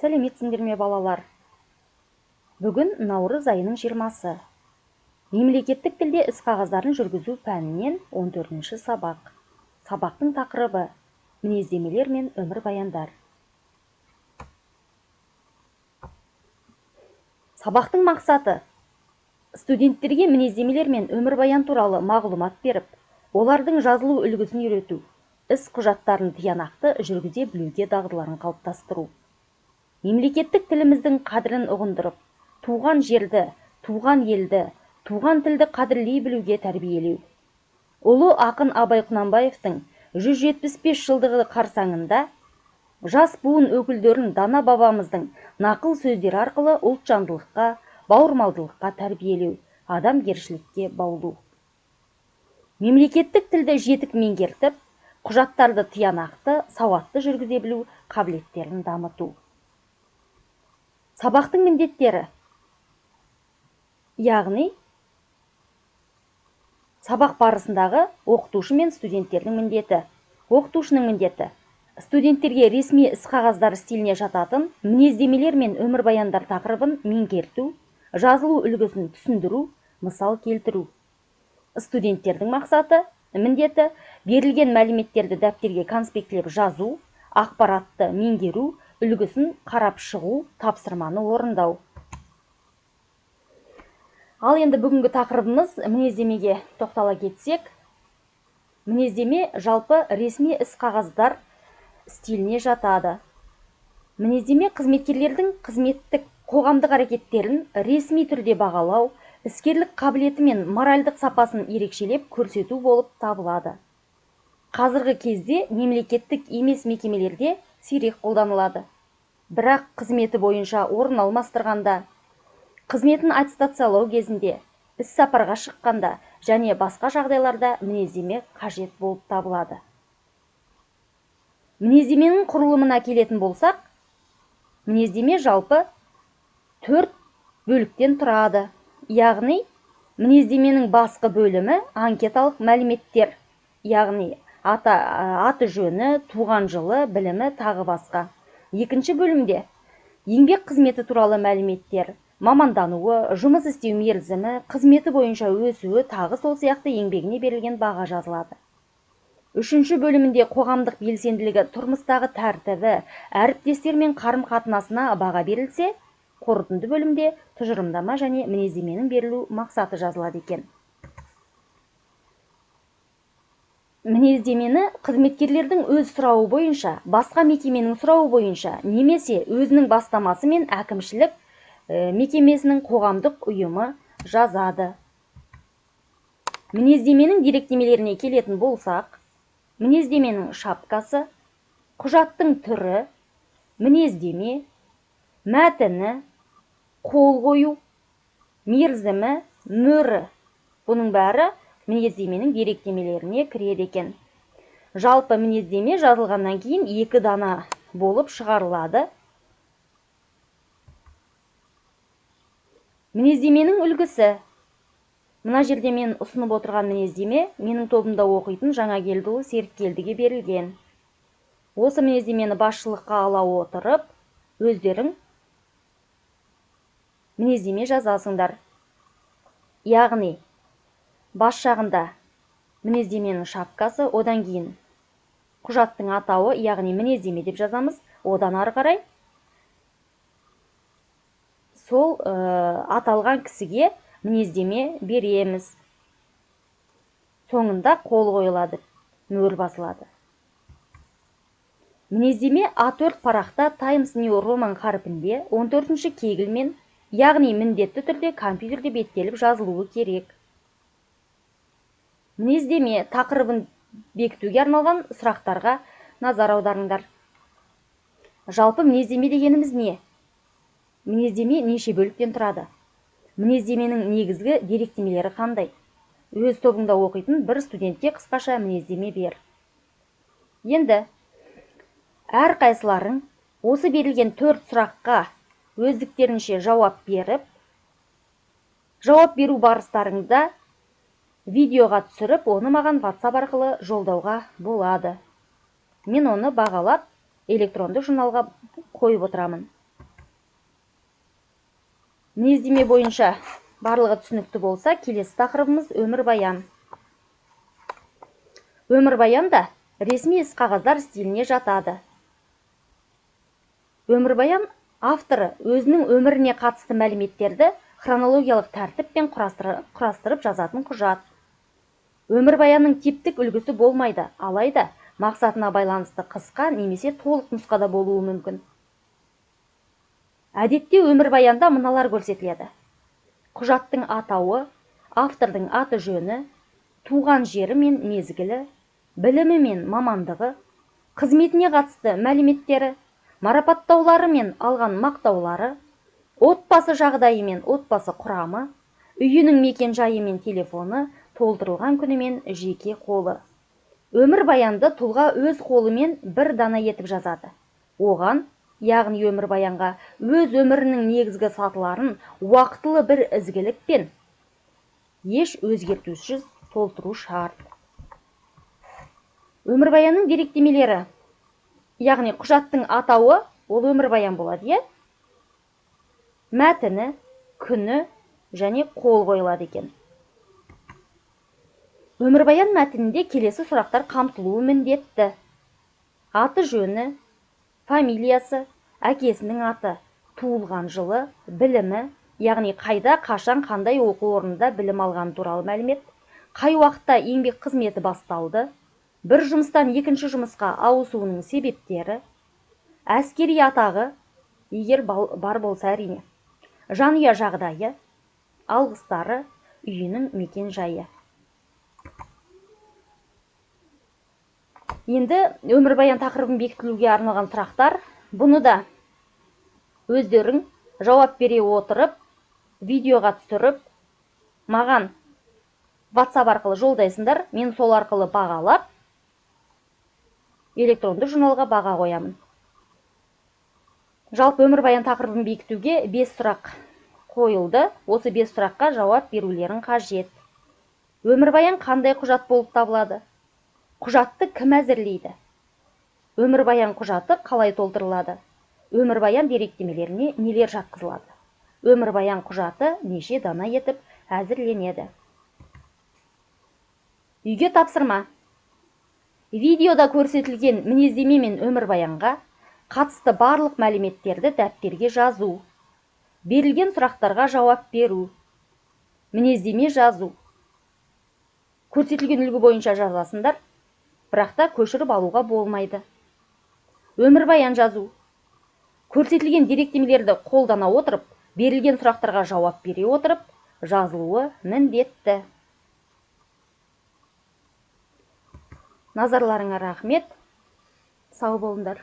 Сәлеметсіңдер ме балалар? Бүгін наурыз айының 20-сы. Мемлекеттік тілде іс қағаздарын жүргізу пәнінен 14-ші сабақ. Сабақтың тақырыбы мінездемелер мен өмірбаяндар. Сабақтың мақсаты студенттерге мінездемелер мен өмірбаян туралы мағлұмат беріп, олардың жазылу үлгісін үйрету, іс құжаттарын тиянақты жүргізе білуге дағдыларын қалыптастыру. Мемлекеттік тіліміздің қадірін ұғындырып, туған жерді, туған елді, туған тілді қадірлей білуге тәрбиелеу. Ұлы ақын Абай Құнанбаевтың 175 жылдығы қарсаңында жас буын өкілдерін дана бабамыздың нақыл сөздері арқылы ұлтжандылыққа, бауырмалдылыққа тәрбиелеу, адамгершілікке баулу. Мемлекеттік тілді жетік меңгертіп, құжаттарды тиянақты, сауатты жүргізе білу қабілеттерін дамыту. Сабақтың міндеттері, яғни сабақ барысындағы оқытушы мен студенттердің міндеті. Оқытушының міндеті студенттерге ресми іс қағаздар стиліне жататын мінездемелер мен өмірбаяндар тақырыбын меңгерту, жазылу үлгісін түсіндіру, мысал келтіру. Студенттердің міндеті берілген мәліметтерді дәптерге конспектілеп жазу, ақпаратты меңгеру, үлгісін қарап шығу, тапсырманы орындау. Ал енді бүгінгі тақырыбымыз мінездемеге тоқтала кетсек, мінездеме жалпы ресми іс қағаздар стиліне жатады. Мінездеме қызметкерлердің қызметтік қоғамдық әрекеттерін ресми түрде бағалау, іскерлік қабілеті мен моральдық сапасын ерекшелеп көрсету болып табылады. Қазіргі кезде мемлекеттік емес мекемелерде сирек қолданылады. Бірақ қызметі бойынша орын алмастырғанда, қызметін аттестациялау кезінде, іс сапарға шыққанда және басқа жағдайларда мінездеме қажет болып табылады. Мінездеменің құрылымына келетін болсақ, мінездеме жалпы 4 бөліктен тұрады. Яғни, мінездеменің басқы бөлімі анкеталық мәліметтер, яғни аты жөні, туған жылы, білімі, тағы басқа. Екінші бөлімде еңбек қызметі туралы мәліметтер, мамандануы, жұмыс істеу мерзімі, қызметі бойынша өсуі, тағы сол сияқты еңбегіне берілген баға жазылады. Үшінші бөлімінде қоғамдық белсенділігі, тұрмыстағы тәртібі, әріптестермен қарым-қатынасына баға берілсе, қорытынды бөлімде тұжырымдама және мінездеменің берілу мақсаты жазылады екен. Мінездемені қызметкерлердің өз сұрауы бойынша, басқа мекеменің сұрауы бойынша, немесе өзінің бастамасы мен әкімшілік мекемесінің қоғамдық ұйымы жазады. Мінездеменің деректемелеріне келетін болсақ, мінездеменің шапкасы, құжаттың түрі, мінездеме, мәтіні, қол қою, мерзімі, мөрі. Бұның бәрі мінездеменің деректемелеріне кіреді екен. Жалпы мінездеме жазылғаннан кейін 2 дана болып шығарылады. Мінездеменің үлгісі. Мына жерде мен ұсынып отырған мінездеме менің тобымда оқитын Жаңакелдіұлы Серіккелдіге берілген. Осы мінездемені басшылыққа ала отырып, өздерің мінездеме жазасыңдар. Яғни, бас жағында мінездеменің шапкасы, одан кейін құжаттың атауы, яғни мінездеме деп жазамыз, одан ары қарай сол аталған кісіге мінездеме береміз. Соңында қол қойылады, мөр басылады. Мінездеме А4 парақта Times New Roman қарпінде 14-ші кегілмен, яғни міндетті түрде компьютерде беттеліп жазылуы керек. Мінездеме тақырыбын бекітуге арналған сұрақтарға назар аударыңдар. Жалпы мінездеме дегеніміз не? Мінездеме неше бөліктен тұрады? Мінездеменің негізгі деректемелері қандай? Өз тобыңда оқитын бір студентке қысқаша мінездеме бер. Енді, әрқайсыларың осы берілген 4 сұраққа өздіктерінше жауап беріп, жауап беру барыстарыңда видеоға түсіріп, оны маған WhatsApp арқылы жолдауға болады. Мен оны бағалап электронды журналға қойып отырамын. Мінездеме бойынша барлығы түсінікті болса, келесі тақырыбымыз өмірбаян. Өмірбаян да ресми іс қағаздар стиліне жатады. Өмірбаян авторы өзінің өміріне қатысты мәліметтерді хронологиялық тәртіппен құрастырып жазатын құжат. Өмірбаянның типтік үлгісі болмайды, алайда мақсатына байланысты қысқа немесе толық нұсқада болуы мүмкін. Әдетте өмірбаянда мыналар көрсетіледі: құжаттың атауы, автордың аты жөні, туған жері мен мезгілі, білімі мен мамандығы, қызметіне қатысты мәліметтері, марапаттаулары мен алған мақтаулары, отбасы жағдайы мен отбасы құрамы, үйінің мекен жайы мен телефоны, толтырылған күні мен жеке қолы. Өмірбаянды тұлға өз қолымен бір дана етіп жазады. Оған, яғни өмірбаянға өз өмірінің негізгі сатыларын уақытылы бір ізгілікпен еш өзгертусіз толтыру шарт. Өмірбаянның деректемелері, яғни құжаттың атауы, ол өмірбаян болады, мәтіні, күні және қол қойылады екен. Өмірбаян мәтінінде келесі сұрақтар қамтылуы міндетті: аты жөні, фамилиясы, әкесінің аты, туылған жылы, білімі, яғни қайда, қашан, қандай оқу орнында білім алған туралы мәлімет, қай уақытта еңбек қызметі басталды, бір жұмыстан екінші жұмысқа ауысуының себептері, әскери атағы, егер бар болса әрине, жанұя жағдайы, алғыстары, үйінің мекен жайы. Енді өмірбаян тақырыбын бекітілуге арналған сұрақтар. Бұны да өздерің жауап бере отырып, видеоға түсіріп, маған WhatsApp арқылы жолдайсыңдар. Мен сол арқылы бағалап, электронды журналға баға қоямын. Жалпы өмірбаян тақырыбын бекітуге 5 сұрақ қойылды. Осы 5 сұраққа жауап берулерің қажет. Өмірбаян қандай құжат болып табылады? Құжатты кім әзірлейді? Өмірбаян құжаты қалай толтырылады? Өмірбаян деректемелеріне нелер жатқызылады? Өмірбаян құжаты неше дана етіп әзірленеді? Үйге тапсырма. Видеода көрсетілген мінездеме мен өмірбаянға қатысты барлық мәліметтерді дәптерге жазу. Берілген сұрақтарға жауап беру. Мінездеме жазу. Көрсетілген үлгі бойынша жазасыңдар, бірақ та көшіріп алуға болмайды. Өмірбаян жазу. Көрсетілген деректемелерді қолдана отырып, берілген сұрақтарға жауап бере отырып, жазылуы міндетті. Назарларыңа рахмет. Сау болыңдар.